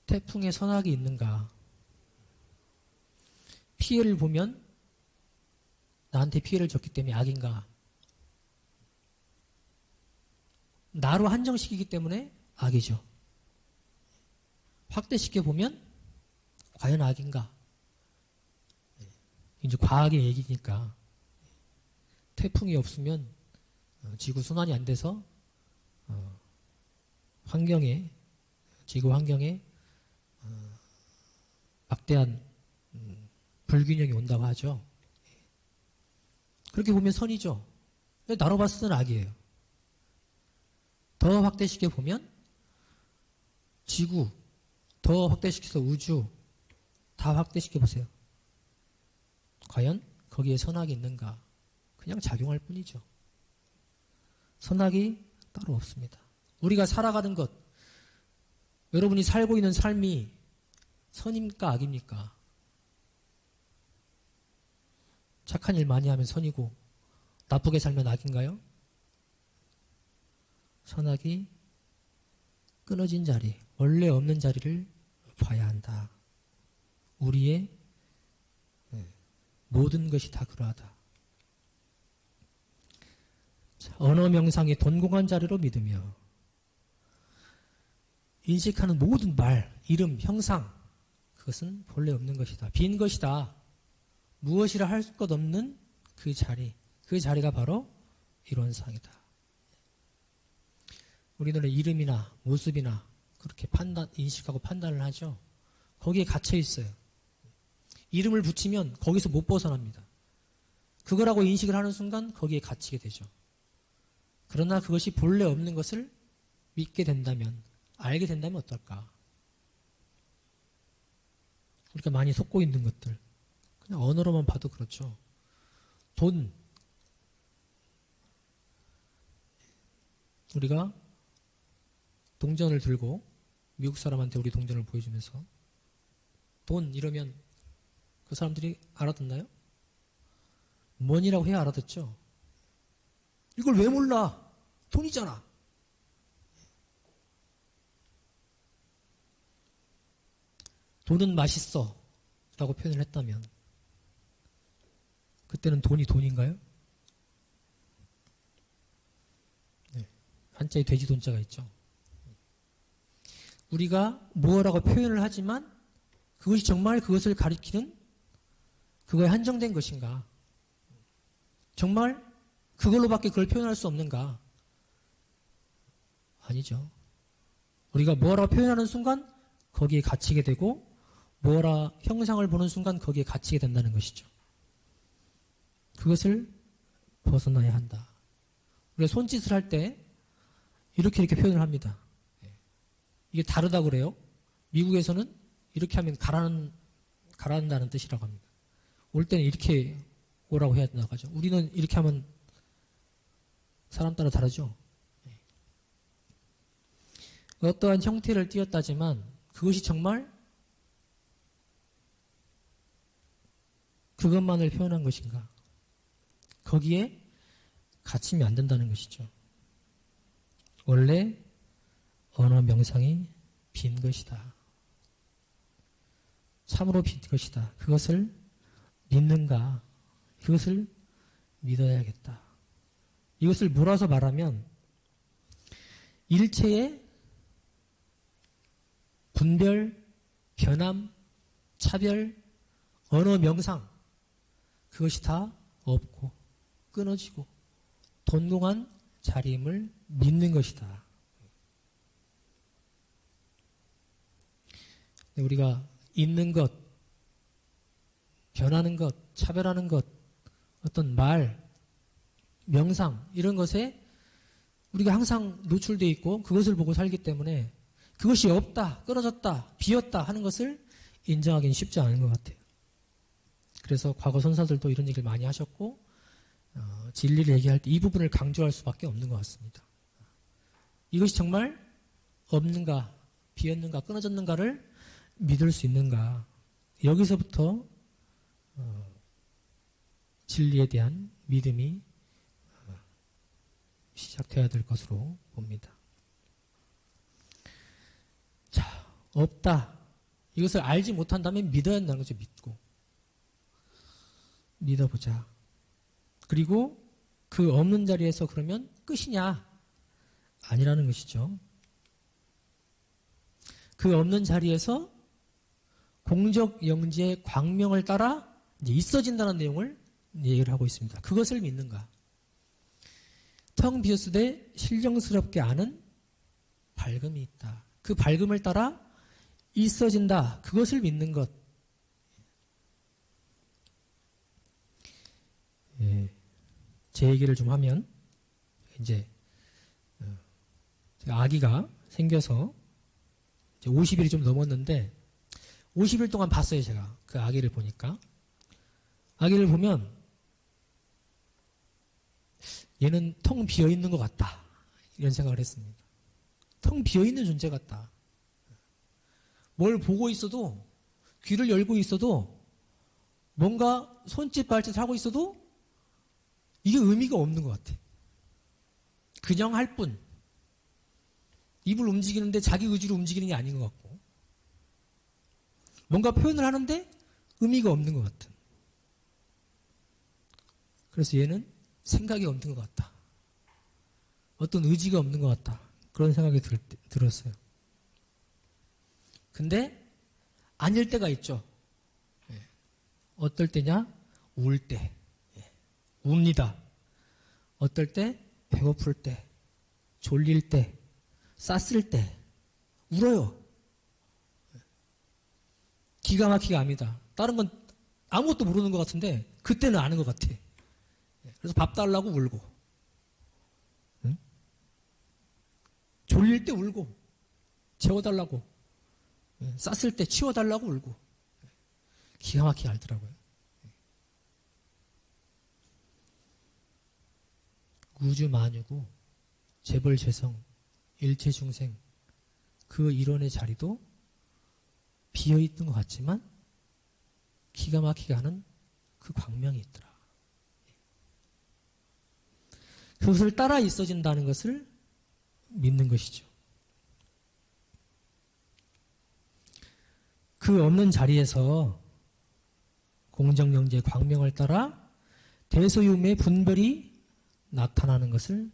태풍에 선악이 있는가? 피해를 보면 나한테 피해를 줬기 때문에 악인가? 나로 한정시키기 때문에 악이죠. 확대시켜 보면 과연 악인가? 이제 과학의 얘기니까 태풍이 없으면 지구 순환이 안 돼서 지구 환경에 막대한 불균형이 온다고 하죠. 그렇게 보면 선이죠. 나로 봤을 때는 악이에요. 더 확대시켜 보면 지구, 더 확대시켜서 우주 다 확대시켜 보세요. 과연 거기에 선악이 있는가? 그냥 작용할 뿐이죠. 선악이 따로 없습니다. 우리가 살아가는 것, 여러분이 살고 있는 삶이 선입니까? 악입니까? 착한 일 많이 하면 선이고 나쁘게 살면 악인가요? 선악이 끊어진 자리, 원래 없는 자리를 봐야 한다. 우리의 모든 것이 다 그러하다. 언어 명상의 돈공한 자리로 믿으며 인식하는 모든 말, 이름, 형상 그것은 본래 없는 것이다. 빈 것이다. 무엇이라 할 것 없는 그 자리, 그 자리가 바로 이론상이다. 우리는 이름이나 모습이나 그렇게 인식하고 판단을 하죠. 거기에 갇혀 있어요. 이름을 붙이면 거기서 못 벗어납니다. 그거라고 인식을 하는 순간 거기에 갇히게 되죠. 그러나 그것이 본래 없는 것을 믿게 된다면, 알게 된다면 어떨까? 우리가 많이 속고 있는 것들, 그냥 언어로만 봐도 그렇죠. 돈, 우리가 동전을 들고 미국 사람한테 우리 동전을 보여주면서 돈 이러면 그 사람들이 알아듣나요? 뭔이라고 해야 알아듣죠. 이걸 왜 몰라? 돈이잖아. 돈은 맛있어 라고 표현을 했다면 그때는 돈이 돈인가요? 네. 한자에 돼지 돈자가 있죠. 우리가 뭐라고 표현을 하지만 그것이 정말 그것을 가리키는 그거에 한정된 것인가? 정말 그걸로밖에 그걸 표현할 수 없는가? 아니죠. 우리가 뭐라고 표현하는 순간 거기에 갇히게 되고 뭐라 형상을 보는 순간 거기에 갇히게 된다는 것이죠. 그것을 벗어나야 한다. 우리가 손짓을 할 때 이렇게 표현을 합니다. 이게 다르다고 그래요. 미국에서는 이렇게 하면 가라앉는다는 뜻이라고 합니다. 올 때는 이렇게 오라고 해야 나가죠. 우리는 이렇게 하면 사람 따라 다르죠. 어떠한 형태를 띄었다지만 그것이 정말 그것만을 표현한 것인가? 거기에 갇히면 안 된다는 것이죠. 원래 언어 명상이 빈 것이다. 참으로 빈 것이다. 그것을 믿는가? 그것을 믿어야겠다. 이것을 몰아서 말하면 일체의 분별, 변함, 차별, 언어 명상 그것이 다 없고 끊어지고 돈공한 자리임을 믿는 것이다. 우리가 있는 것, 변하는 것, 차별하는 것, 어떤 말, 명상 이런 것에 우리가 항상 노출되어 있고 그것을 보고 살기 때문에 그것이 없다, 끊어졌다, 비었다 하는 것을 인정하기는 쉽지 않은 것 같아요. 그래서 과거 선사들도 이런 얘기를 많이 하셨고 진리를 얘기할 때 이 부분을 강조할 수밖에 없는 것 같습니다. 이것이 정말 없는가, 비었는가, 끊어졌는가를 믿을 수 있는가. 여기서부터 진리에 대한 믿음이 시작되어야 될 것으로 봅니다. 자, 없다. 이것을 알지 못한다면 믿어야 한다는 거죠. 믿고. 믿어보자. 그리고 그 없는 자리에서 그러면 끝이냐? 아니라는 것이죠. 그 없는 자리에서 공적 영지의 광명을 따라 이제 있어진다는 내용을 얘기를 하고 있습니다. 그것을 믿는가? 텅 비었으되 신령스럽게 아는 밝음이 있다. 그 밝음을 따라 있어진다. 그것을 믿는 것. 예, 제 얘기를 좀 하면 이제 아기가 생겨서 이제 50일이 좀 넘었는데 50일 동안 봤어요. 제가 그 아기를 보니까 아기를 보면 얘는 텅 비어있는 것 같다 이런 생각을 했습니다. 텅 비어있는 존재 같다. 뭘 보고 있어도 귀를 열고 있어도 뭔가 손짓 발짓을 하고 있어도 이게 의미가 없는 것 같아. 그냥 할 뿐. 입을 움직이는데 자기 의지로 움직이는 게 아닌 것 같고 뭔가 표현을 하는데 의미가 없는 것 같은. 그래서 얘는 생각이 없는 것 같다. 어떤 의지가 없는 것 같다. 그런 생각이 들었어요. 근데 아닐 때가 있죠. 예. 어떨 때냐? 울 때. 예. 웁니다. 어떨 때? 배고플 때, 졸릴 때, 쌌을 때 울어요. 기가 막히게 압니다. 다른 건 아무것도 모르는 것 같은데 그때는 아는 것 같아. 그래서 밥 달라고 울고, 응? 졸릴 때 울고, 재워달라고, 쌌을 때 치워달라고 울고, 기가 막히게 알더라고요. 우주만유고 재벌재성, 일체중생 그 일원의 자리도 비어있던 것 같지만 기가 막히게 하는 그 광명이 있더라. 그것을 따라 있어진다는 것을 믿는 것이죠. 그 없는 자리에서 공정영재 광명을 따라 대소유의 분별이 나타나는 것을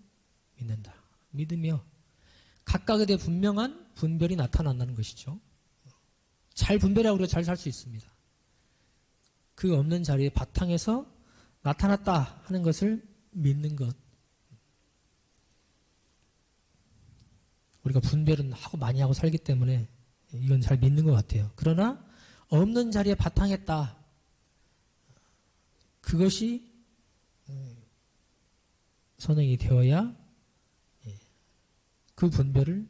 믿는다. 믿으며 각각에 대해 분명한 분별이 나타난다는 것이죠. 잘 분별하고 우리가 잘 살 수 있습니다. 그 없는 자리의 바탕에서 나타났다 하는 것을 믿는 것. 우리가 분별은 많이 하고 살기 때문에 이건 잘 믿는 것 같아요. 그러나 없는 자리에 바탕했다. 그것이 선행이 되어야 그 분별을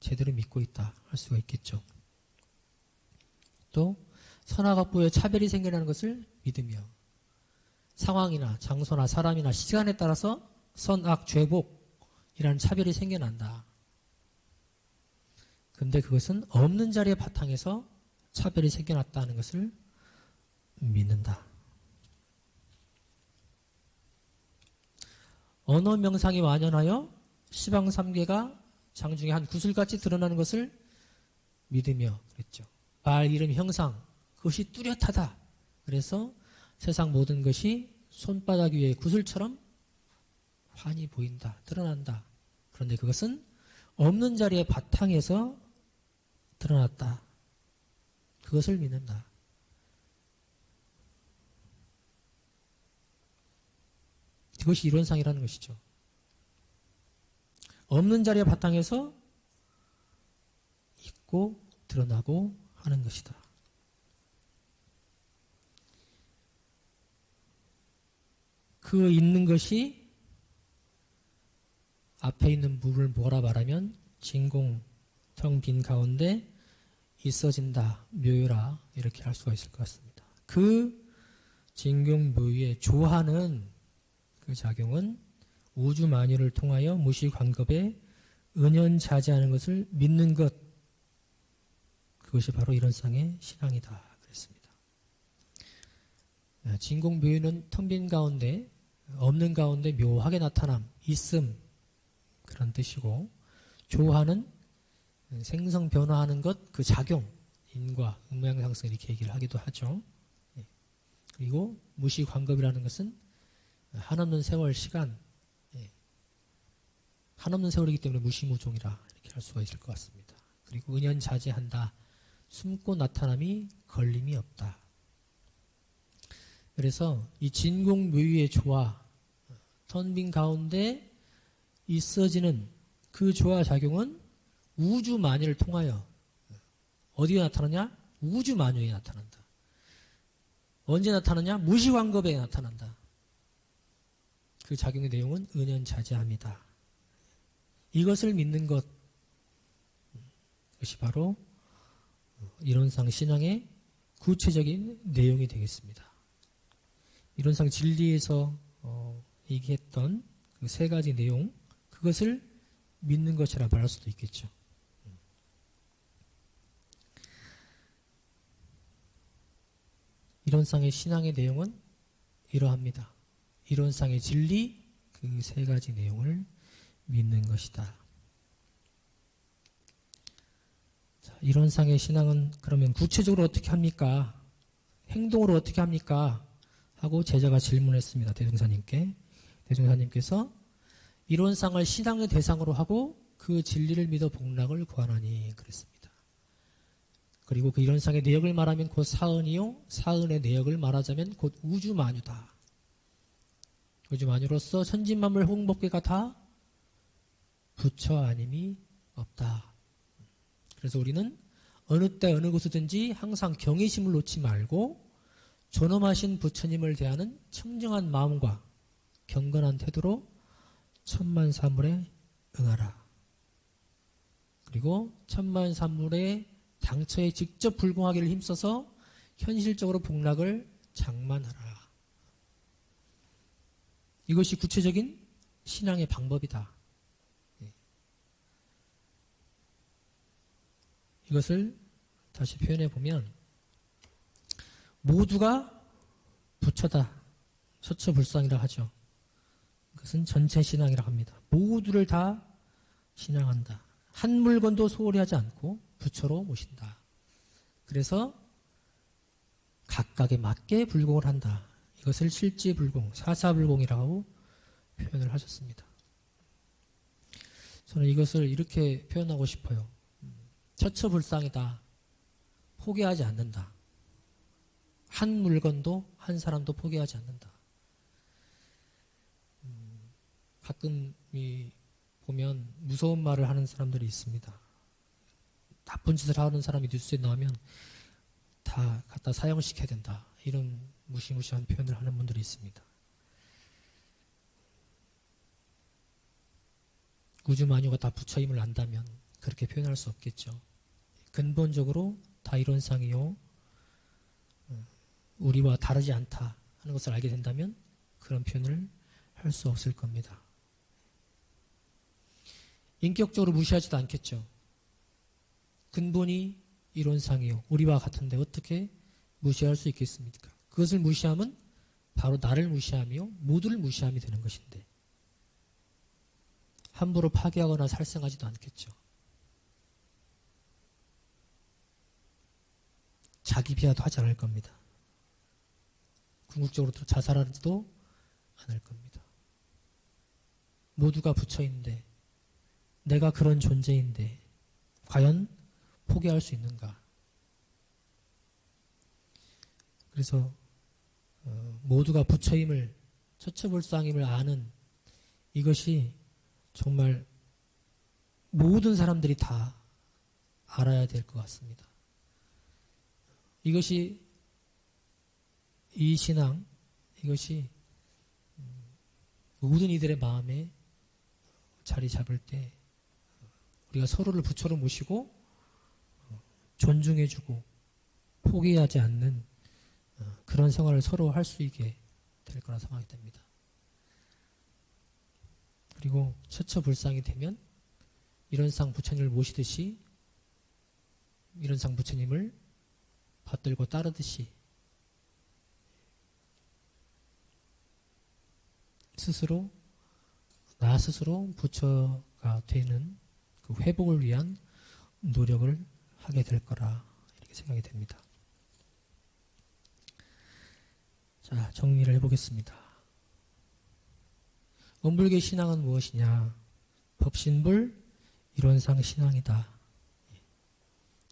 제대로 믿고 있다 할 수가 있겠죠. 또 선악악보의 차별이 생겨나는 것을 믿으며 상황이나 장소나 사람이나 시간에 따라서 선악, 죄복이라는 차별이 생겨난다. 근데 그것은 없는 자리의 바탕에서 차별이 생겨났다는 것을 믿는다. 언어 명상이 완연하여 시방삼계가 장중에 한 구슬같이 드러나는 것을 믿으며 그랬죠. 말, 이름, 형상 그것이 뚜렷하다. 그래서 세상 모든 것이 손바닥 위에 구슬처럼 환히 보인다. 드러난다. 그런데 그것은 없는 자리의 바탕에서 드러났다. 그것을 믿는다. 그것이 이론상이라는 것이죠. 없는 자리의 바탕에서 있고 드러나고 하는 것이다. 그 있는 것이 앞에 있는 물을 뭐라 말하면 진공, 텅 빈 가운데 있어진다, 묘유라 이렇게 할 수가 있을 것 같습니다. 그 진공 묘유에 조하는 그 작용은 우주 만유를 통하여 무시관급에 은연자재하는 것을 믿는 것, 그것이 바로 이론상의 신앙이다 그랬습니다. 진공 묘유는 텅 빈 가운데, 없는 가운데 묘하게 나타남, 있음 그런 뜻이고, 조하는 생성 변화하는 것, 그 작용, 인과, 음양상승 이렇게 얘기를 하기도 하죠. 그리고 무시관급이라는 것은 한없는 세월, 시간, 한없는 세월이기 때문에 무시무종이라 이렇게 할 수가 있을 것 같습니다. 그리고 은연자재한다. 숨고 나타남이 걸림이 없다. 그래서 이 진공묘유의 조화, 텅 빈 가운데 있어지는 그 조화 작용은 우주 만유를 통하여 어디에 나타나냐? 우주 만유에 나타난다. 언제 나타나냐? 무시관급에 나타난다. 그 작용의 내용은 은연자재합니다. 이것을 믿는 것, 그것이 바로 이론상 신앙의 구체적인 내용이 되겠습니다. 이론상 진리에서 얘기했던 그 세 가지 내용, 그것을 믿는 것이라 말할 수도 있겠죠. 이론상의 신앙의 내용은 이러합니다. 이론상의 진리, 그 세 가지 내용을 믿는 것이다. 자, 이론상의 신앙은 그러면 구체적으로 어떻게 합니까? 행동으로 어떻게 합니까? 하고 제자가 질문했습니다. 대종사님께. 대종사님께서 이론상을 신앙의 대상으로 하고 그 진리를 믿어 복락을 구하나니 그랬습니다. 그리고 그 이론상의 내역을 말하면 곧 사은이요, 사은의 내역을 말하자면 곧 우주만유다. 우주만유로서 천지만물 홍법계가 다 부처 아님이 없다. 그래서 우리는 어느 때 어느 곳이든지 항상 경외심을 놓지 말고 존엄하신 부처님을 대하는 청정한 마음과 경건한 태도로 천만사물에 응하라. 그리고 천만사물의 당처에 직접 불공하기를 힘써서 현실적으로 복락을 장만하라. 이것이 구체적인 신앙의 방법이다. 이것을 다시 표현해 보면 모두가 부처다. 처처불상이라 하죠. 그것은 전체 신앙이라 합니다. 모두를 다 신앙한다. 한 물건도 소홀히 하지 않고 부처로 모신다. 그래서 각각에 맞게 불공을 한다. 이것을 실지불공, 사사불공이라고 표현을 하셨습니다. 저는 이것을 이렇게 표현하고 싶어요. 처처불상이다. 포기하지 않는다. 한 물건도 한 사람도 포기하지 않는다. 가끔 보면 무서운 말을 하는 사람들이 있습니다. 나쁜 짓을 하는 사람이 뉴스에 나오면 다 갖다 사형시켜야 된다. 이런 무시무시한 표현을 하는 분들이 있습니다. 우주만유가 다 부처임을 안다면 그렇게 표현할 수 없겠죠. 근본적으로 다 이론상이요, 우리와 다르지 않다 하는 것을 알게 된다면 그런 표현을 할 수 없을 겁니다. 인격적으로 무시하지도 않겠죠. 근본이 이론상이요, 우리와 같은데 어떻게 무시할 수 있겠습니까? 그것을 무시하면 바로 나를 무시하며 모두를 무시함이 되는 것인데 함부로 파괴하거나 살생하지도 않겠죠. 자기 비하도 하지 않을 겁니다. 궁극적으로 자살하지도 않을 겁니다. 모두가 부처인데 내가 그런 존재인데 과연 포기할 수 있는가? 그래서 모두가 부처임을, 처처불상임을 아는 이것이 정말 모든 사람들이 다 알아야 될 것 같습니다. 이것이 이 신앙, 이것이 모든 이들의 마음에 자리 잡을 때 우리가 서로를 부처로 모시고 존중해주고 포기하지 않는 그런 생활을 서로 할 수 있게 될 거라 생각이 됩니다. 그리고 처처불상이 되면 이런상 부처님을 모시듯이 이런상 부처님을 받들고 따르듯이 나 스스로 부처가 되는 그 회복을 위한 노력을 하게 될 거라 이렇게 생각이 됩니다. 자, 정리를 해보겠습니다. 원불교 신앙은 무엇이냐? 법신불 이론상 신앙이다.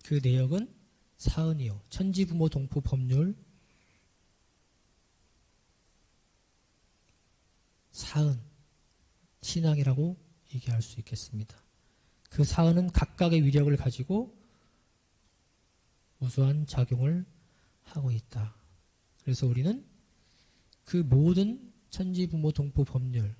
그 내역은 사은이요, 천지부모 동포 법률 사은 신앙이라고 얘기할 수 있겠습니다. 그 사은은 각각의 위력을 가지고 우수한 작용을 하고 있다. 그래서 우리는 그 모든 천지부모 동포 법률,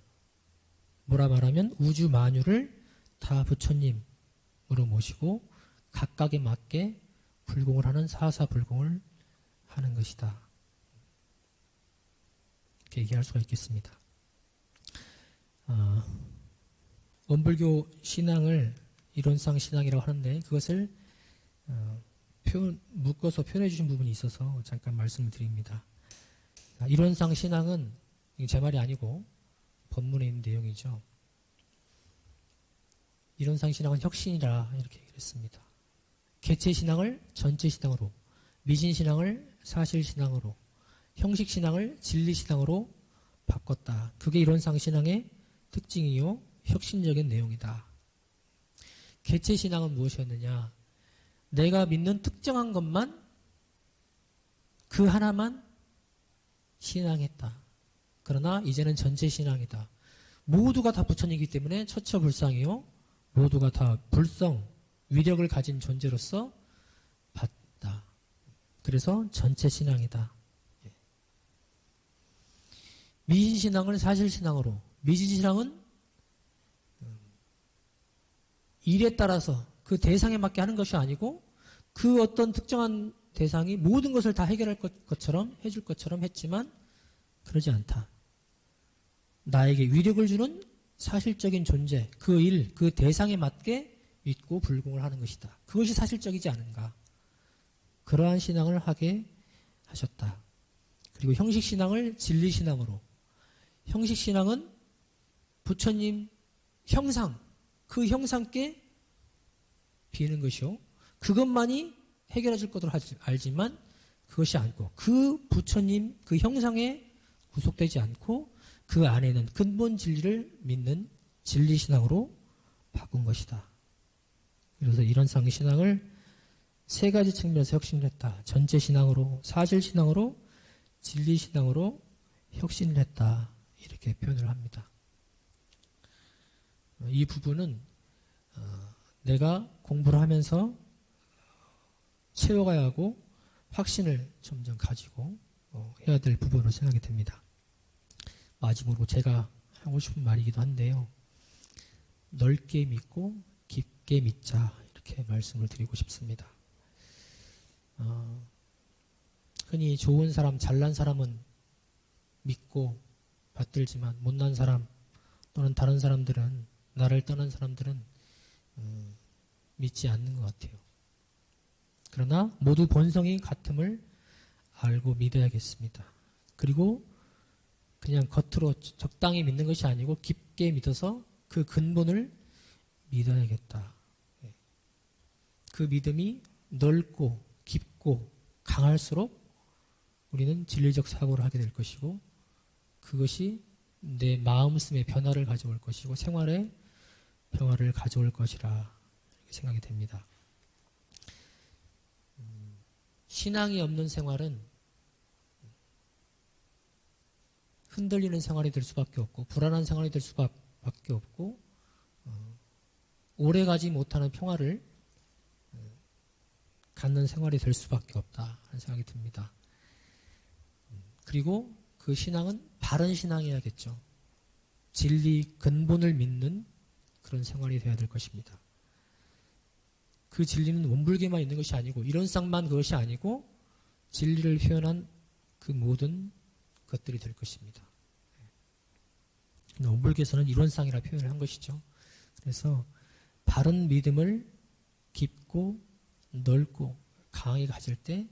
뭐라 말하면 우주 만유를 다 부처님으로 모시고 각각에 맞게 불공을 하는 사사불공을 하는 것이다. 이렇게 얘기할 수가 있겠습니다. 원불교 신앙을 이론상 신앙이라고 하는데 그것을 묶어서 표현해 주신 부분이 있어서 잠깐 말씀을 드립니다. 이론상 신앙은 제 말이 아니고 법문에 있는 내용이죠. 이론상 신앙은 혁신이라 이렇게 얘기를 했습니다. 개체 신앙을 전체 신앙으로, 미신 신앙을 사실 신앙으로, 형식 신앙을 진리 신앙으로 바꿨다. 그게 이론상 신앙의 특징이요 혁신적인 내용이다. 개체신앙은 무엇이었느냐? 내가 믿는 특정한 것만 그 하나만 신앙했다. 그러나 이제는 전체 신앙이다. 모두가 다 부처님이기 때문에 처처불상이요 모두가 다 불성, 위력을 가진 존재로서 봤다. 그래서 전체 신앙이다. 미신신앙을 사실신앙으로, 미신신앙은 일에 따라서 그 대상에 맞게 하는 것이 아니고 그 어떤 특정한 대상이 모든 것을 다 해결할 것처럼 해줄 것처럼 했지만 그러지 않다. 나에게 위력을 주는 사실적인 존재, 그 일, 그 대상에 맞게 믿고 불공을 하는 것이다. 그것이 사실적이지 않은가. 그러한 신앙을 하게 하셨다. 그리고 형식신앙을 진리신앙으로. 형식신앙은 부처님 형상, 그 형상께 비는 것이요. 그것만이 해결해 줄 것으로 알지만 그것이 않고 그 부처님 그 형상에 구속되지 않고 그 안에는 근본 진리를 믿는 진리신앙으로 바꾼 것이다. 그래서 이런 상신앙을 세 가지 측면에서 혁신을 했다. 전체신앙으로, 사실신앙으로, 진리신앙으로 혁신을 했다. 이렇게 표현을 합니다. 이 부분은 내가 공부를 하면서 채워가야 하고 확신을 점점 가지고 해야 될 부분으로 생각이 됩니다. 마지막으로 제가 하고 싶은 말이기도 한데요. 넓게 믿고 깊게 믿자 이렇게 말씀을 드리고 싶습니다. 흔히 좋은 사람, 잘난 사람은 믿고 받들지만 못난 사람 또는 다른 사람들은 나를 떠난 사람들은 믿지 않는 것 같아요. 그러나 모두 본성이 같음을 알고 믿어야겠습니다. 그리고 그냥 겉으로 적당히 믿는 것이 아니고 깊게 믿어서 그 근본을 믿어야겠다. 그 믿음이 넓고 깊고 강할수록 우리는 진리적 사고를 하게 될 것이고 그것이 내 마음씀의 변화를 가져올 것이고 생활에 평화를 가져올 것이라 이렇게 생각이 됩니다. 신앙이 없는 생활은 흔들리는 생활이 될 수밖에 없고 불안한 생활이 될 수밖에 없고 오래가지 못하는 평화를 갖는 생활이 될 수밖에 없다 하는 생각이 듭니다. 그리고 그 신앙은 바른 신앙이어야겠죠. 진리 근본을 믿는 그런 생활이 되어야 될 것입니다. 그 진리는 원불교만 있는 것이 아니고 이론상만 그것이 아니고 진리를 표현한 그 모든 것들이 될 것입니다. 원불교에서는 이론상이라 표현을 한 것이죠. 그래서 바른 믿음을 깊고 넓고 강하게 가질 때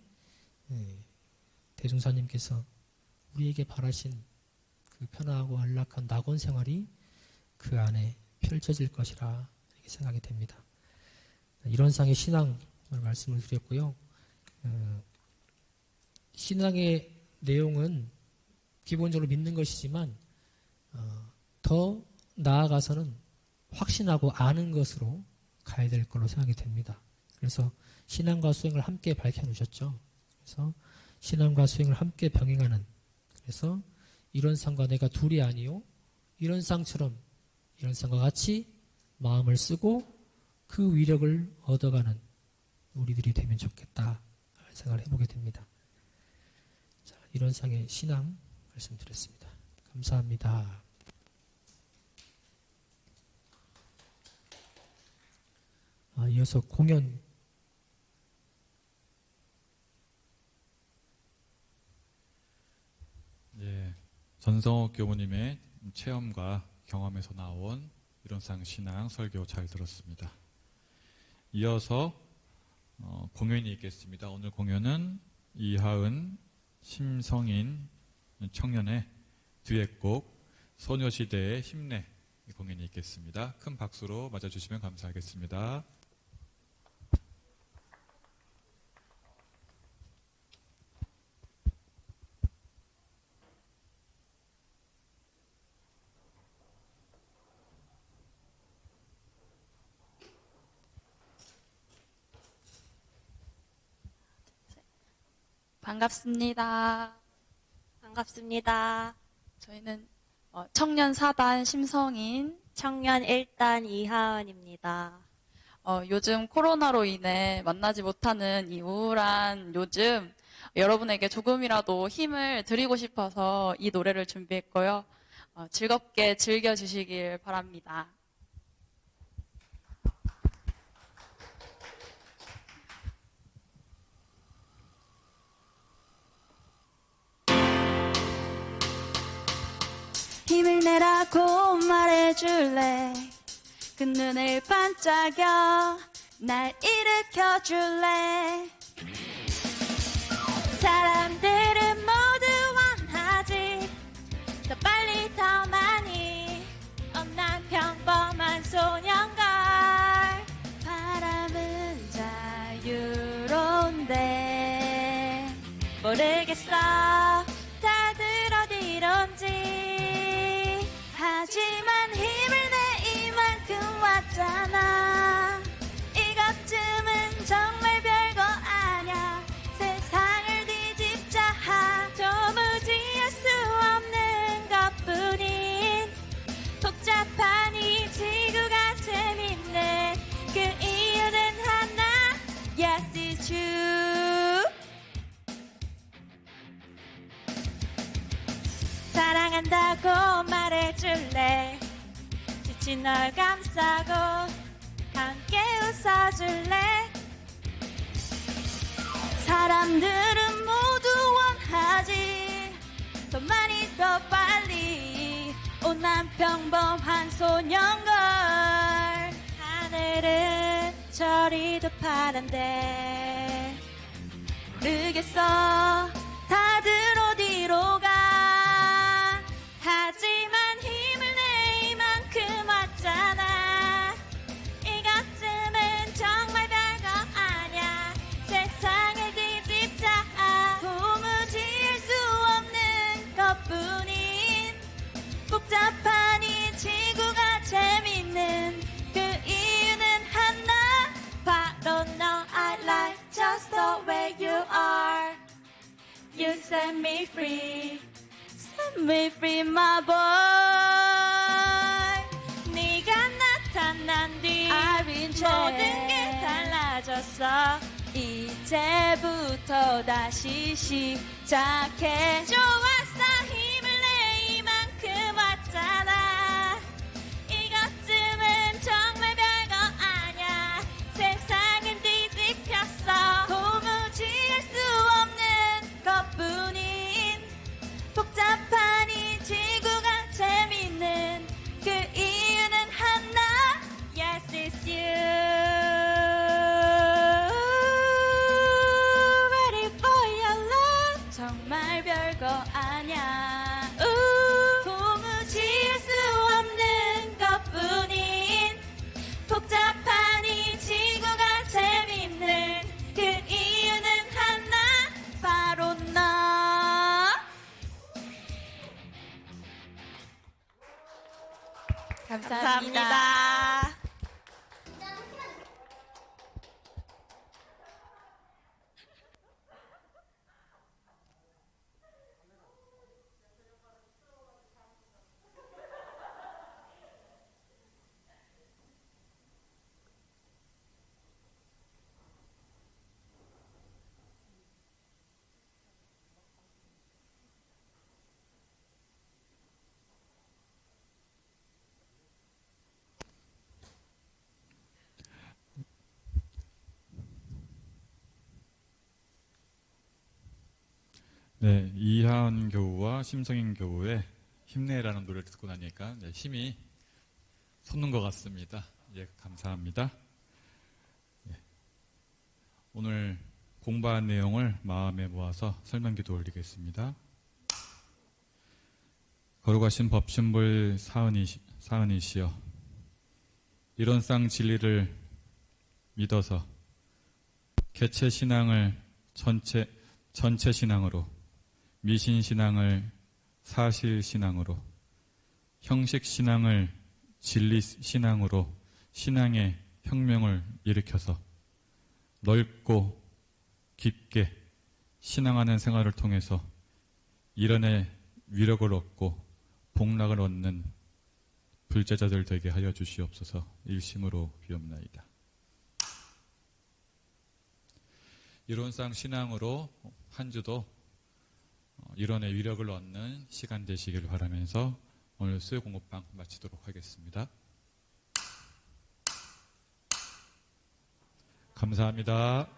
대종사님께서 우리에게 바라신 그 편하고 안락한 낙원 생활이 그 안에 펼쳐질 것이라 이렇게 생각이 됩니다. 이런 상의 신앙을 말씀을 드렸고요. 신앙의 내용은 기본적으로 믿는 것이지만 더 나아가서는 확신하고 아는 것으로 가야 될 걸로 생각이 됩니다. 그래서 신앙과 수행을 함께 밝혀놓으셨죠. 그래서 신앙과 수행을 함께 병행하는 그래서 이런 상과 내가 둘이 아니요 이런 상처럼 이런 상과 같이 마음을 쓰고 그 위력을 얻어가는 우리들이 되면 좋겠다 생각을 해보게 됩니다. 자, 이런 상의 신앙 말씀드렸습니다. 감사합니다. 이어서 공연 전성옥 교무님의 체험과 경험에서 나온 이론상 신앙 설교 잘 들었습니다. 이어서 공연이 있겠습니다. 오늘 공연은 이하은, 심성인 청년의 듀엣곡 소녀시대의 힘내 공연이 있겠습니다. 큰 박수로 맞아주시면 감사하겠습니다. 반갑습니다. 반갑습니다. 저희는 청년 4반 심성인, 청년 1단 이하은입니다. 요즘 코로나로 인해 만나지 못하는 이 우울한 요즘 여러분에게 조금이라도 힘을 드리고 싶어서 이 노래를 준비했고요. 즐겁게 즐겨주시길 바랍니다. 힘을 내라고 말해줄래? 그 눈을 반짝여 날 일으켜줄래? 사람들은 모두 원하지 더 빨리 더 많이 난 평범한 소년걸 바람은 자유로운데 모르겠어 다들 어디론지 하지만 힘을 내 이만큼 왔잖아 이것쯤은 정말 별거 아냐 세상을 뒤집자 도무지 알 수 없는 것뿐인 복잡한 이 지구가 재밌는 그 이유는 하나 Yes it's true 사랑한다고 말해줄래 지친 널 감싸고 함께 웃어줄래 사람들은 모두 원하지 더 많이 더 빨리 난 평범한 소년걸 하늘은 저리도 파란데 모르겠어 다들 어디로 가 하지만 힘을 내 이만큼 왔잖아 이것쯤은 정말 별거 아냐 세상을 뒤집자 도무지 알 수 없는 것뿐인 복잡한 이 지구가 재밌는 그 이유는 하나 바로 너 I like just the way you are You set me free Set me free my boy 네가 나타난 뒤 모든 게 달라졌어 이제부터 다시 시작해 좋았어 힘을 내 이만큼 왔잖아 이것쯤은 정말 별거 아냐 세상은 뒤집혔어 도무지 알 수 없는 것뿐인 복잡한 이 지구가 재밌는 그 이유는 하나 Yes it's you Ready for your love 정말 별거 아냐 도무지 알 수 없는 것뿐인 복잡한 이 지구가 재밌는 그 이유는 하나 바로 나 감사합니다. 네, 이하은 교우와 심성인 교우의 힘내라는 노래를 듣고 나니까 힘이 솟는 것 같습니다. 감사합니다. 오늘 공부한 내용을 마음에 모아서 설명기도 올리겠습니다. 거룩하신 법신불 사은이시여 이론상 진리를 믿어서 개체 신앙을 전체 신앙으로 미신 신앙을 사실 신앙으로 형식 신앙을 진리 신앙으로 신앙의 혁명을 일으켜서 넓고 깊게 신앙하는 생활을 통해서 이런의 위력을 얻고 복락을 얻는 불제자들 되게 하여 주시옵소서. 일심으로 비옵나이다. 이론상 신앙으로 한 주도 이론의 위력을 얻는 시간 되시길 바라면서 오늘 수요 공부방 마치도록 하겠습니다. 감사합니다.